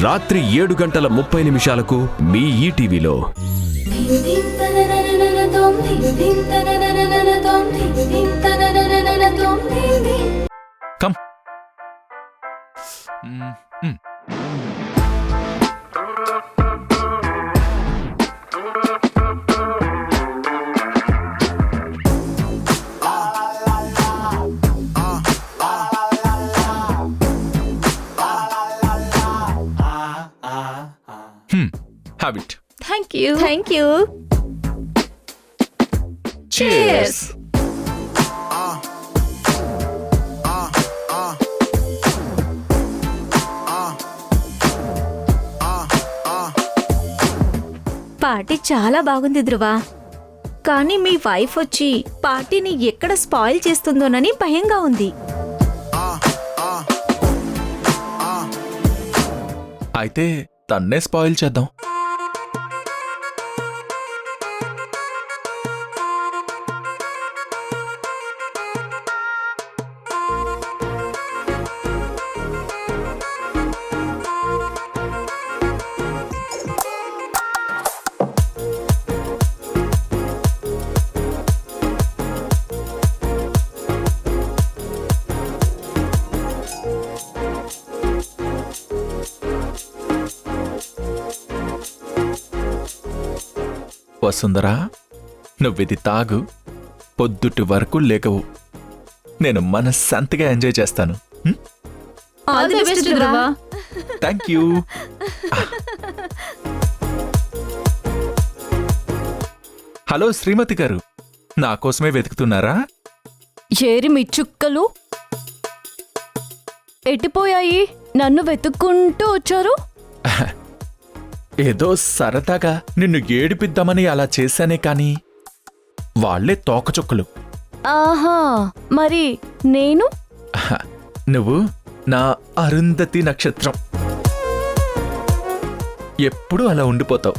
రాత్రి 7:30 మీ ఈటీవీలో. Come. Have it. Thank you. Thank you. Cheers. Party చాలా బాగుంది ధ్రువ. కానీ మీ వైఫ్ వచ్చి పార్టీని ఎక్కడ స్పాయిల్ చేస్తుందోనని భయంగా ఉంది. అయితే తన్నే స్పాయిల్ చేద్దాం. వసుందరా, నువ్విది తాగు, పొద్దుటి వరకు లేకవు. నేను మనశ్శాంతిగా ఎంజాయ్ చేస్తాను. All the best, Dhruva. Thank you. Hello Srimathi garu, నా కోసమే వెతుకుతున్నారా? ఏరి మీ చుక్కలు ఎట్టిపోయాయి? నన్ను వెతుక్కుంటూ వచ్చారు. ఏదో సరదాగా నిన్ను ఏడిపిద్దామని అలా చేశానే కాని వాళ్లే తోకచుక్కలు. ఆహా, మరి నేను? నువ్వు నా అరుంధతి నక్షత్రం. ఎప్పుడూ అలా ఉండిపోతావు.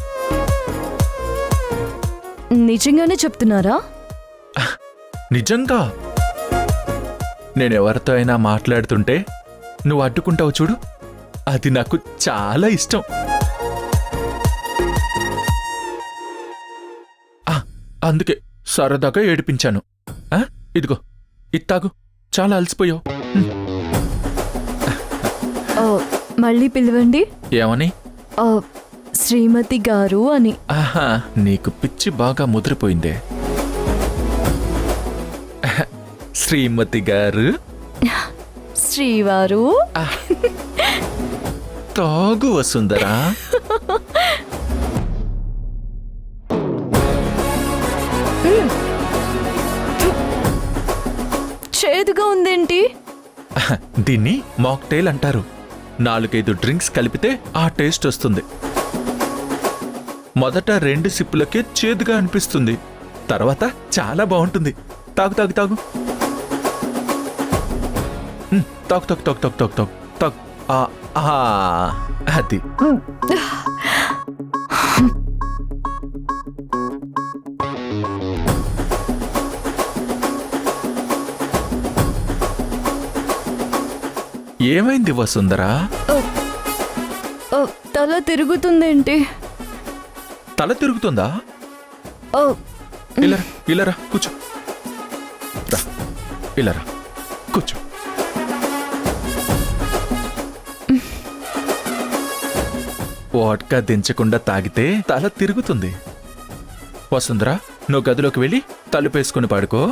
నిజంగానే చెప్తున్నారా? నిజంగా. నేనెవరితో అయినా మాట్లాడుతుంటే నువ్వు అడ్డుకుంటావు చూడు, అది నాకు చాలా ఇష్టం. అందుకే సరదాగా ఏడిపించాను. ఇదిగో ఇత్తాగు, చాలా అలసిపోయావు. మళ్ళీ పిలవండి. ఏమని? శ్రీమతి గారు అని. ఆహా, నీకు పిచ్చి బాగా ముదిరిపోయిందే. శ్రీమతి గారు. శ్రీవారు. తాగు వసుందరా. చేదుగా ఉందేంటి? దీన్ని మాక్టైల్ అంటారు. 4-5 డ్రింక్స్ కలిపితే ఆ టేస్ట్ వస్తుంది. మొదట 2 సిప్పులకే చేదుగా అనిపిస్తుంది, తర్వాత చాలా బాగుంటుంది. తాగు తాగు తాగు. తాగు తాగు తాగు తాగు తాగు తాగు. అది ఏమైంది వసుందరా? తల తిరుగుతుందేంటి? తల తిరుగుతుందా? ఇలారా కూర్చో. ఇలారా కూర్చో. వాడ్కా దించకుండా తాగితే తల తిరుగుతుంది. వసుందరా, నువ్వు గదిలోకి వెళ్ళి తలుపేసుకుని పడుకో.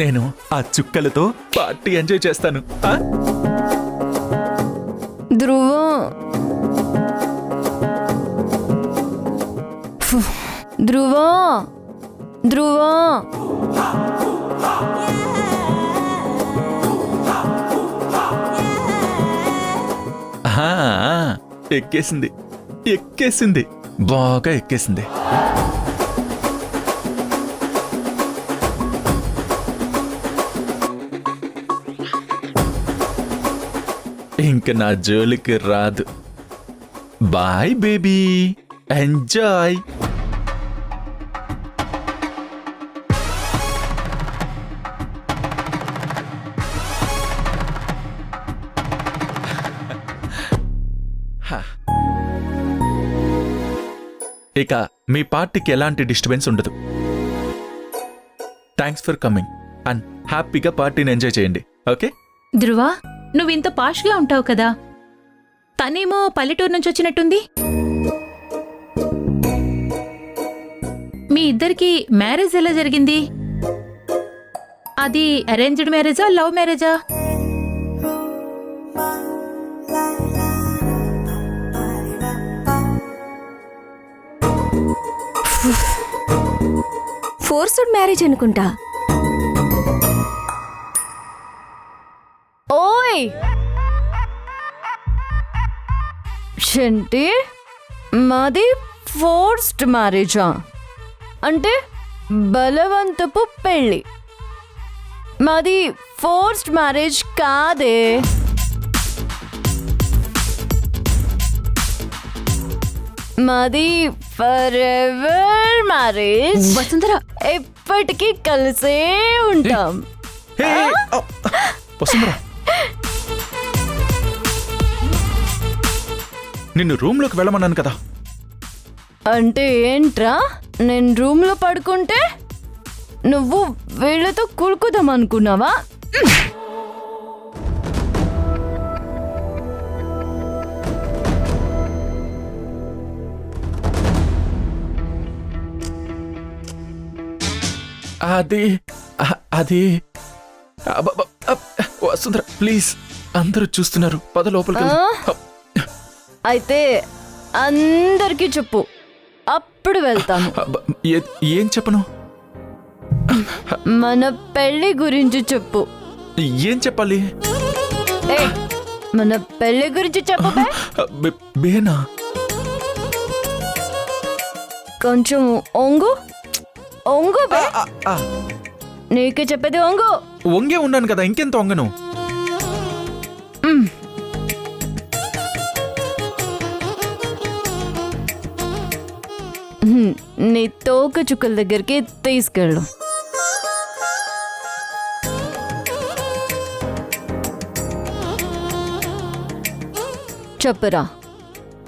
నేను ఆ చుక్కలతో పార్టీ ఎంజాయ్ చేస్తాను. ధ్రువ, ధ్రువ, ధ్రువ. ఎక్కేసింది, ఎక్కేసింది, బాగా ఎక్కేసింది. ఇంక నా జోలికి రాదు. Bye baby, enjoy. ఇక మీ పార్టీకి ఎలాంటి డిస్టర్బెన్స్ ఉండదు. థ్యాంక్స్ ఫర్ కమింగ్ అండ్ హ్యాపీగా పార్టీని ఎంజాయ్ చేయండి. ఓకే? ధ్రువ, నువ్వింత పాష్గా ఉంటావు కదా, తనేమో పల్లెటూరు నుంచి వచ్చినట్టుంది. మీ ఇద్దరికి మ్యారేజ్ ఎలా జరిగింది? అది అరేంజ్డ్ మ్యారేజా, లవ్ మ్యారేజా? ఫోర్స్డ్ మ్యారేజ్ అనుకుంటా. ఓయ్ ఏంటి, మాది ఫోర్స్డ్ మ్యారేజా? అంటే బలవంతపు పెళ్ళి. మాది ఫోర్స్డ్ మ్యారేజ్ కాదే. మాది ఫర్ ఎవర్ మ్యారేజ్. వసుంధర, ఎప్పటికీ కలిసే ఉంటాం. హే, వసుంధరా, నిన్ను రూమ్లోకి వెళ్ళమన్నాను కదా. అంటే ఏంట్రా, నేను రూమ్లో పడుకుంటే నువ్వు వీళ్ళతో కులుకుదాం అనుకున్నావా? అది అది వసుంధర, ప్లీజ్, అందరూ చూస్తున్నారు, పద లోపలికి వెళ్దాం. అయితే అందరికీ చెప్పు, అప్పుడు వెళ్తాను. ఏం చెప్పను? మన పెళ్లి గురించి చెప్పు. ఏం చెప్పాలి? ఏయ్, మన పెళ్లి గురించి చెప్పు బే. బేనా? కొంచెం ఒంగు ఒంగు బే. నీకే చెప్పేది ఒంగు. వంగే ఉన్నాను కదా, ఇంకెంత వంగను? నీ తోక చుక్కల దగ్గరికి తీసుకెళ్ళు. చెప్పురా,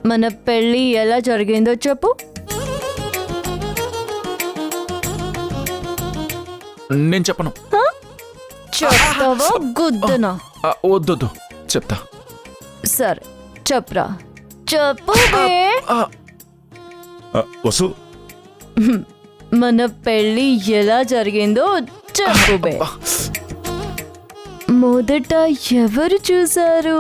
మన పెళ్ళి ఎలా జరిగిందో చెప్పు. నేను చెప్పను. చెప్తావా గుద్దనా? వద్దొద్దు, చెప్తా. సరే చెప్పురా, చెప్పు బే. వసు, మన పెళ్ళి ఎలా జరిగిందో చెప్పు బే. మొదట ఎవరు చూశారు?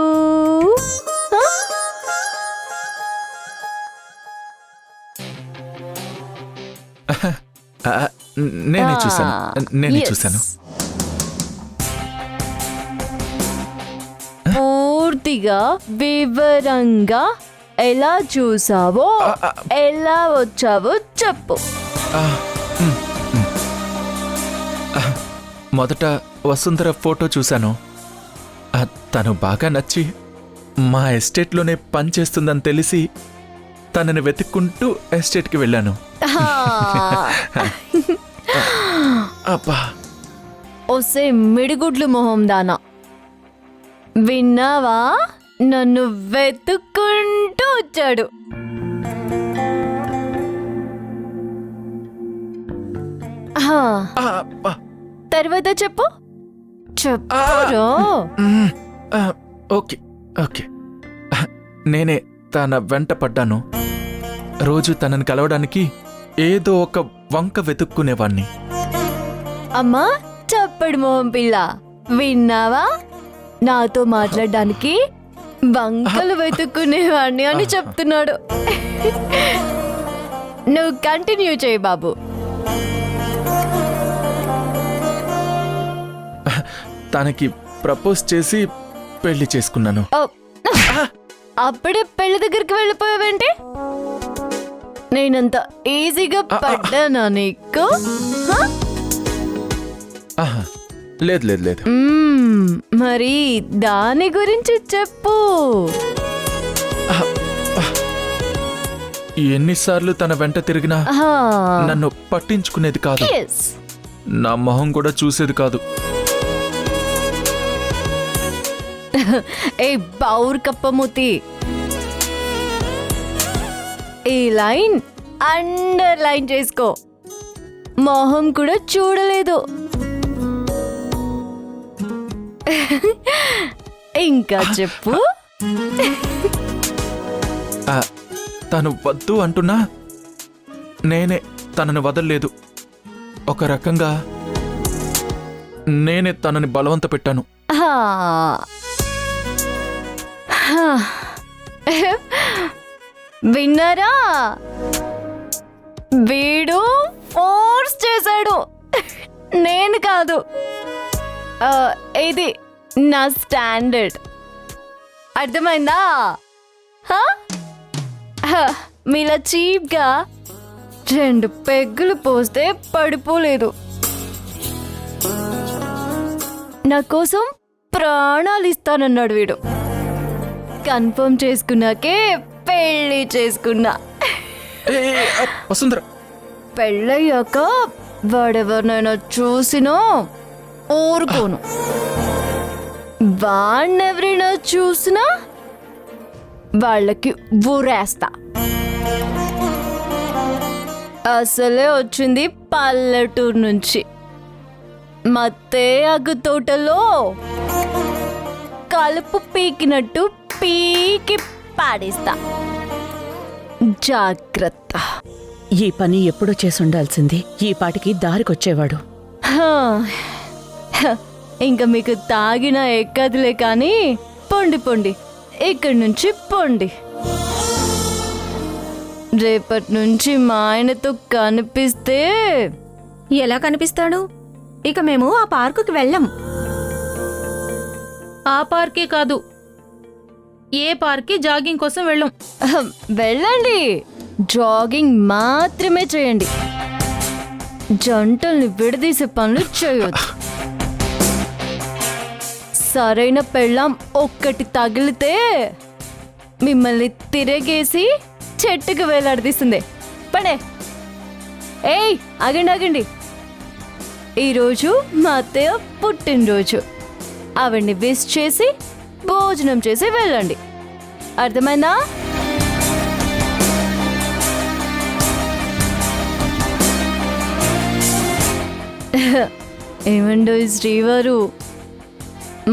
నేనే చూశాను, నేనే చూశాను. పూర్తిగా వివరంగా ఎలా చూసావో, ఎలా వచ్చావో చెప్పు. మొదట వసుంధర ఫోటో చూశాను. తను బాగా నచ్చి మా ఎస్టేట్లోనే పనిచేస్తుందని తెలిసి తనని వెతుక్కుంటూ ఎస్టేట్కి వెళ్ళాను. అబ్బా, ఒసే మిడిగుడ్లు మొహం దానా, విన్నావా? నన్ను వెతుక్కుంటూ వచ్చాడు. తర్వాత చెప్పు, చెప్పురా. ఓకే ఓకే, నేనే తన వెంట పడ్డాను. రోజు తనని కలవడానికి ఏదో ఒక వంక వెతుక్కునేవాణ్ణి. అమ్మా చెప్పడు మొహం పిల్ల, విన్నావా? నాతో మాట్లాడడానికి వంకలు వెతుక్కునేవాడిని అని చెప్తున్నాడు. నువ్వు కంటిన్యూ చేయి బాబు. తనకి ప్రపోజ్ చేసి పెళ్లి చేసుకున్నాను. ఓ, అప్పుడే పెళ్లి దగ్గరికి వెళ్ళిపోయావేంటి? నేనంత ఈజీగా పడ్డానా నీకు? లేదు లేదు లేదు. మరి దాని గురించి చెప్పు. ఎన్నిసార్లు తన వెంట తిరిగినా నన్ను పట్టించుకునేది కాదు. నా మొహం కూడా చూసేది కాదు. ఏ బౌర్ కప్పమూతి, ఈ లైన్ అండర్లైన్ చేసుకో. మొహం కూడా చూడలేదు. ఇంకా చెప్పు. తను వద్దు అంటున్నా నేనే తనని వదల్లేదు. ఒక రకంగా నేనే తనని బలవంత పెట్టాను. హా. హా. విన్నారా? వీడు ఫోర్స్ చేశాడు, నేను కాదు. ఇది నా స్టాండర్డ్. అర్థమైందా? మీలా చీప్గా 2 పెగ్గులు పోస్తే పడిపోలేదు. నా కోసం ప్రాణాలు ఇస్తానన్నాడు వీడు. కన్ఫర్మ్ చేసుకున్నాకే పెళ్లి చేసుకున్నా. వసుంధర, పెళ్ళయ్యాక వాడెవరినైనా చూసినా ఊరుకోను. వాణ్ణెవరైనా చూసినా వాళ్ళకి ఊరేస్తా. అసలే వచ్చింది పల్లెటూరు నుంచి. మత్తే అగ్గు తోటలో కలుపు పీకినట్టు పీకి పాడేస్తా. జాగ్రత్త. ఈ పని ఎప్పుడో చేసుండాల్సింది. ఈ పాటికి దారికొచ్చేవాడు. ఇంకా మీకు తాగినా ఎక్కదులే కానీ పొండి పొండి, ఇక్కడి నుంచి పొండి. రేపటి నుంచి మా ఆయనతో కనిపిస్తే ఎలా కనిపిస్తాడు? ఇక మేము ఆ పార్కుకి వెళ్ళం. ఆ పార్కే కాదు, ఏ పార్క్కి జాగింగ్ కోసం వెళ్ళం. వెళ్ళండి, జాగింగ్ మాత్రమే చేయండి. జంటల్ని విడదీసే పనులు చేయొద్దు. సరైన పెళ్ళాం ఒక్కటి తగిలితే మిమ్మల్ని తిరగేసి చెట్టుకు వేలాడదీస్తుంది. పడే. ఏయ్, ఆగండి ఆగండి. ఈరోజు మా అత్తయ్య పుట్టినరోజు. ఆవిడ్ని విష్ చేసి భోజనం చేసి వెళ్ళండి. అర్థమైందా? ఏమండో శ్రీవారు,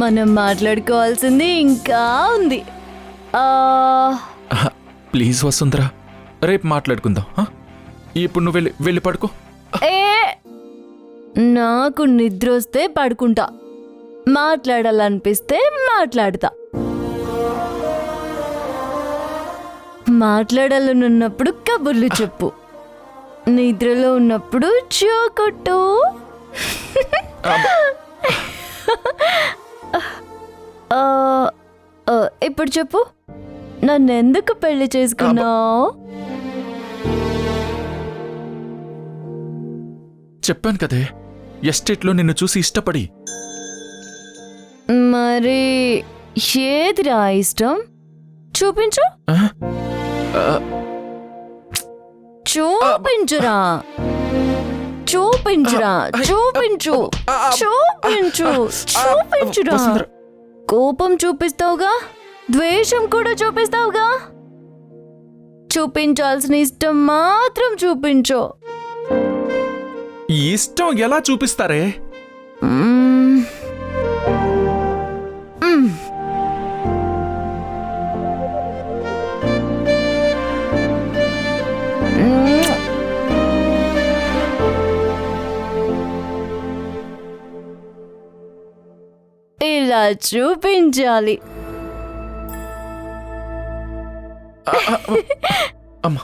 మనం మాట్లాడుకోవాల్సింది ఇంకా ఉంది. ప్లీజ్ వసుంధర, రేపు మాట్లాడుకుందాం. ఇప్పుడు నువ్వు వెళ్ళి పడుకో. నాకు నిద్ర వస్తే పడుకుంటా, మాట్లాడాలనిపిస్తే మాట్లాడతా. మాట్లాడాలనున్నప్పుడు కబుర్లు చెప్పు, నిద్రలో ఉన్నప్పుడు చోకొట్టు. ఇప్పుడు చెప్పు, నన్నెందుకు పెళ్లి చేసుకున్నావు? చెప్పాను కదే, ఎస్టేట్లో నిన్ను చూసి ఇష్టపడి. మరి ఏదిరా ఇష్టం? చూపించు. చూపించురా, చూపించురా, చూపించు, చూపించు, చూపించురా. కోపం చూపిస్తావుగా, ద్వేషం కూడా చూపిస్తావుగా. చూపించాల్సిన ఇష్టం మాత్రం చూపించు. ఇష్టం ఎలా చూపిస్తారే? ఇలా చూపించాలి. అమ్మా,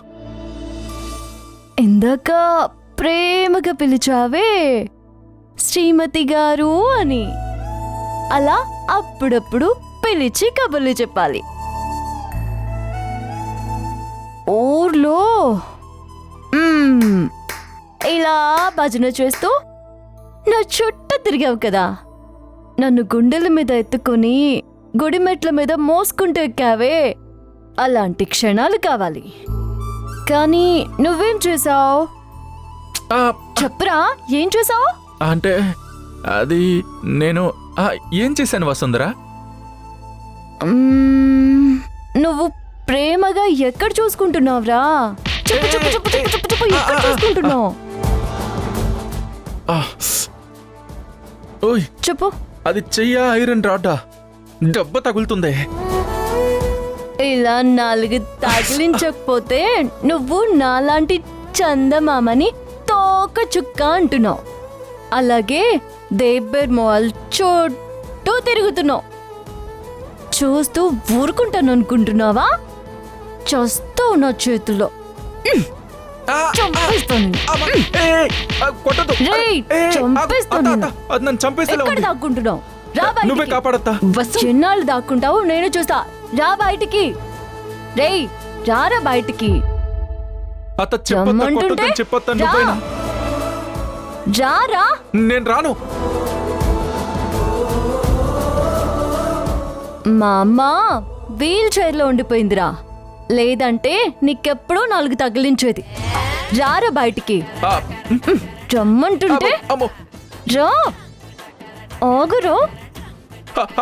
ఇందాక ప్రేమగా పిలిచావే శ్రీమతి గారు అని, అలా అప్పుడప్పుడు పిలిచి కబుర్లు చెప్పాలి. ఊర్లో ఇలా భజన చేస్తూ నా చుట్టూ తిరిగావు కదా, నన్ను గుండెల మీద ఎత్తుకొని గుడిమెట్ల మీద మోసుకుంటూ ఎక్కావే, అలాంటి క్షణాలు కావాలి. కానీ నువ్వేం చేసావు? చెప్పురా, ఏం చేసావు? అంటే అది నేను ఏం చేశాను వసుంధర? నువ్వు ప్రేమగా ఎక్కడ చూసుకుంటున్నావురా? చెప్పు చెప్పు చెప్పు చెప్పు చెప్పు చెప్పు ఎక్కడ చూసుకుంటున్నావు? ఓయ్ చెప్పు. అది చెయ్యా ఐరన్ రాడ్డా? దెబ్బ తగులుతుందే. ఇలా 4 తగిలించకపోతే నువ్వు నాలాంటి చందమామని తోక చుక్క అంటున్నావు. అలాగే దేబ్బేర్ మాల్ చుట్టూ తిరుగుతున్నావు. చూస్తూ ఊరుకుంటాను అనుకుంటున్నావా? చస్తావు నా చేతుల్లో. చంపేస్తాను. కొట్టదు. రేయ్, చంపేస్తాను నిన్ను. అది నన్ను చంపేసేలా ఎక్కడ ఉంది. దాక్కుంటున్నావు? రా నువ్వే బయటికి. కాపాడత్తా. చిన్నాళ్ళు దాక్కుంటావు, నేను చూస్తా. రా బయటికి. రేయ్, రారా బయటికి. అత్త చెప్పొద్దా, రమ్మంటుంటే కొట్టొద్దని చెప్పొత్తా. రా. నువ్వేనా? రారా. నేను రాను. మా అమ్మ వీల్ చైర్లో ఉండిపోయిందిరా. లేదంటే నీకెప్పుడో 4 తగిలించేది. రారా బయటికి. ఆ, రమ్మంటుంటే అమ్మో. రా. ఆగురా.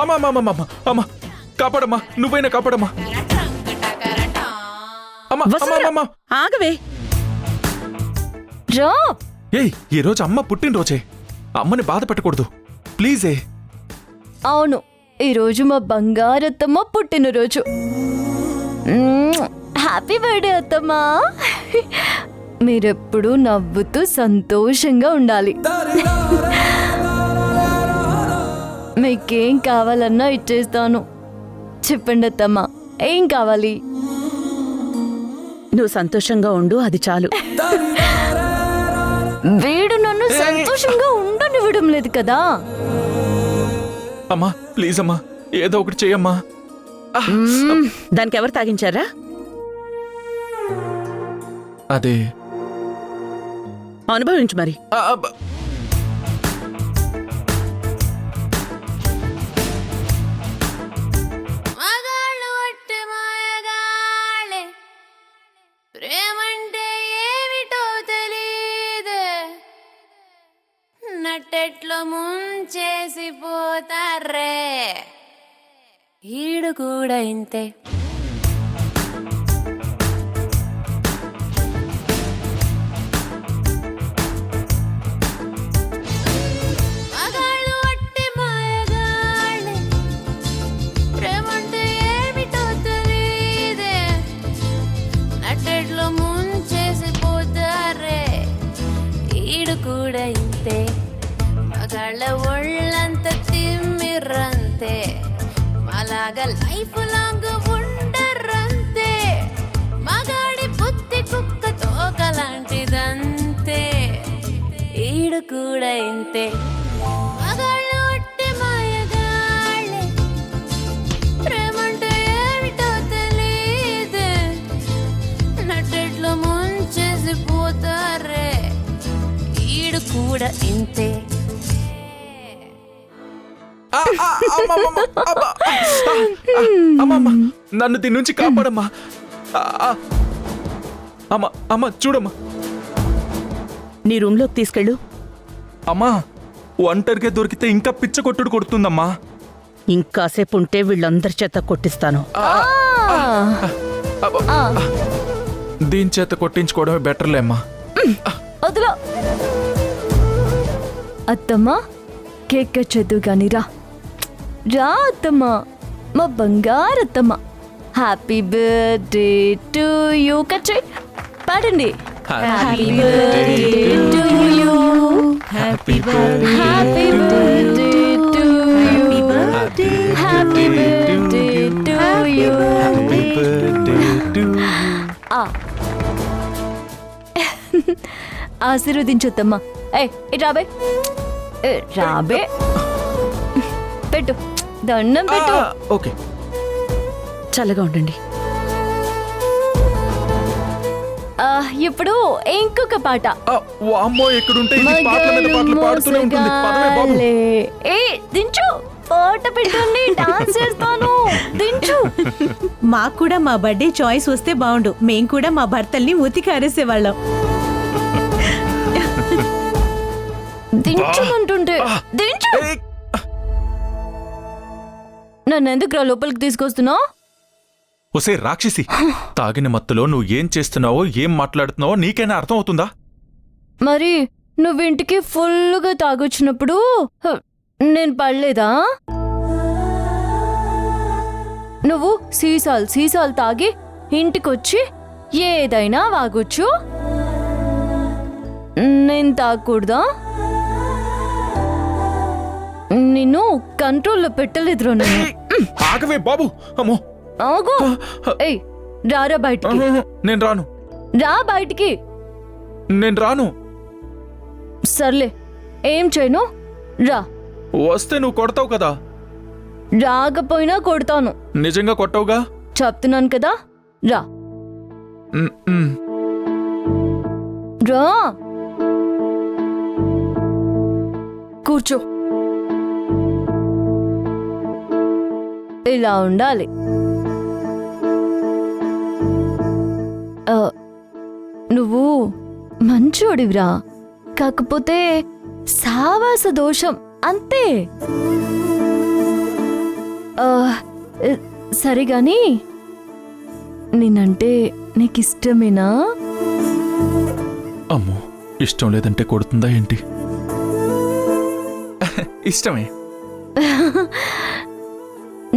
అమ్మా అమ్మా అమ్మా అమ్మా అమ్మా కాపాడమ్మా. నువ్వైనా కాపాడమ్మా. అమ్మా అమ్మా అమ్మా. ఆగవే. రా. ఏయ్, ఈ రోజు అమ్మ పుట్టినరోజే. అమ్మని బాధ పెట్టకూడదు ప్లీజే. అవును, ఈరోజు మా బంగారత్తమ్మ పుట్టినరోజు. హ్యాపీ బర్త్డే అత్తమ్మా. మీరెప్పుడూ నవ్వుతూ సంతోషంగా ఉండాలి. మీకేం కావాలన్నా ఇచ్చేస్తాను. చెప్పండి అత్తమ్మా, ఏం కావాలి? నువ్వు సంతోషంగా ఉండు, అది చాలు. వీడు నన్ను సంతోషంగా ఉండనివ్వడం లేదు కదా. అమ్మా ప్లీజ్ అమ్మా, ఏదో ఒకటి చెయ్యమ్మా. దానికి ఎవరు తాగించారా? అదే అనుభవించు మరి. ప్రేమంటే ఏమిటో తెలీదే, నట్టెట్లో ముంచేసి పోతారే, ఈడు కూడా ఇంతే. మగాళ్ళు వట్టి మాయగాళ్ళే, ప్రేమంటే ఏమిటో తెలీదే, నట్టెట్లో ముంచేసి పోతారే, ఈడు కూడా ఇంతే. మగాళ్ళ ఒళ్ళంత తిమ్మిర్రంతే, అలాగా లైఫ్ లాంగ్ ఉండరంతే. మగాడి బుద్ధి కుక్క తోకలాంటిదంతే, ఈడు కూడా ఇంతే. మగాళ్ళు ఒట్టి మాయగాళ్ళే, ప్రేమంటే ఏమిటో తెలీదే, నట్టెట్లో ముంచేసి పోతారే, ఈడు కూడా ఇంతే. అమ్మా నన్ను దీని నుంచి కాపాడమ్మా. అమ్మా అమ్మా చూడమ్మా. నీ రూమ్లోకి తీసుకెళ్ళు. అమ్మా ఒంటరిగా దొరికితే ఇంకా పిచ్చ కొట్టుడు కొడుతుందమ్మా. ఇంకాసేపు ఉంటే వీళ్ళందరి చేత కొట్టిస్తాను. దీని చేత కొట్టించుకోవడమే బెటర్లే అమ్మా. వదిలో. అత్తమ్మా కేక్ కట్ గాని రా. రా అత్తమ్మా, మా బంగారత్తమ్మ. Happy birthday to you. Cut చేయి. పాడండి. Happy birthday to you, happy birthday, happy birthday to you, happy birthday to you. ఆశీర్వదించొద్దమ్మా. ఏ రాబే, రాబే. పెట్టు, దండం పెట్టు. ఓకే. చల్లగా ఉండండి. ఇప్పుడు ఇంకొక పాట. వామ్మో ఎక్కడుంటే ఇది పాటల మీద పాటలు పాడుతూనే ఉంటుంది. పదవే బాబు. ఏ దించు, పాట పెట్టండి, డాన్స్ చేస్తాను. దించు. మాకు కూడా మా బర్త్డే చాయిస్ వస్తే బాగుండు. మేం కూడా మా భర్తల్ని ఉతికారేసేవాళ్ళం. దించమంటుంటే దించు. ఏయ్, నన్ను ఎందుకు రా లోపలికి తీసుకొస్తున్నావు? ఒసే రాక్షసి, తాగిన మత్తులో నువ్వు ఏం చేస్తున్నావో ఏం మాట్లాడుతున్నావో నీకైనా అర్థం అవుతుందా? మరి నువ్వింటికి ఫుల్గా తాగొచ్చినప్పుడు నేను పడలేదా? నువ్వు సీసాలు తాగి ఇంటికొచ్చి ఏదైనా వాగొచ్చు, నేను తాగకూడదా? నిన్ను కంట్రోల్లో పెట్టలేదురా నేను. ఆగవే బాబు. అమ్మో. ఆగు. ఏయ్, రారా బయటికి. నేను రాను. రా బయటికి. నేను రాను. సర్లే, ఏం చేయను, రా. వస్తే నువ్వు కొడతావు కదా. రాకపోయినా కొడతాను. నిజంగా కొట్టవుగా? చెప్తున్నాను కదా, రా. రా, కూర్చో. ఇలా ఉండాలి. నువ్వు మంచోడివిరా, కాకపోతే సావాస దోషం అంతే. సరే గాని నేనంటే నీకిష్టమేనా? అమ్మో, ఇష్టం లేదంటే కొడుతుందా ఏంటి? ఇష్టమే.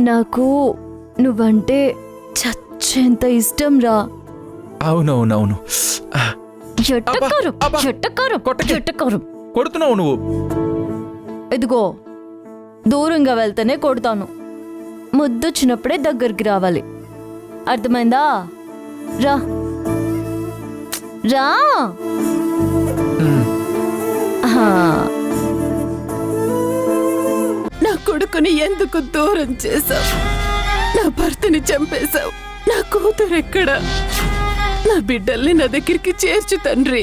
నాకు నువ్వంటే చచ్చేంత ఇష్టం రా. అవునవునవును. ఎట్టకారం, అబ్బా, ఎట్టకారం, కొట్టకే. ఎట్టకారం. కొడుతున్నావు నువ్వు. ఇదిగో, దూరంగా వెళ్తేనే కొడతాను, ముద్దొచ్చినప్పుడే దగ్గరికి రావాలి. అర్థమైందా? రా రా. నా కొడుకుని ఎందుకు దూరం చేశావు? నా భర్తని చంపేశావు. నా కూతురెక్కడా? నా బిడ్డల్ని నా దగ్గరికి చేర్చు తండ్రి.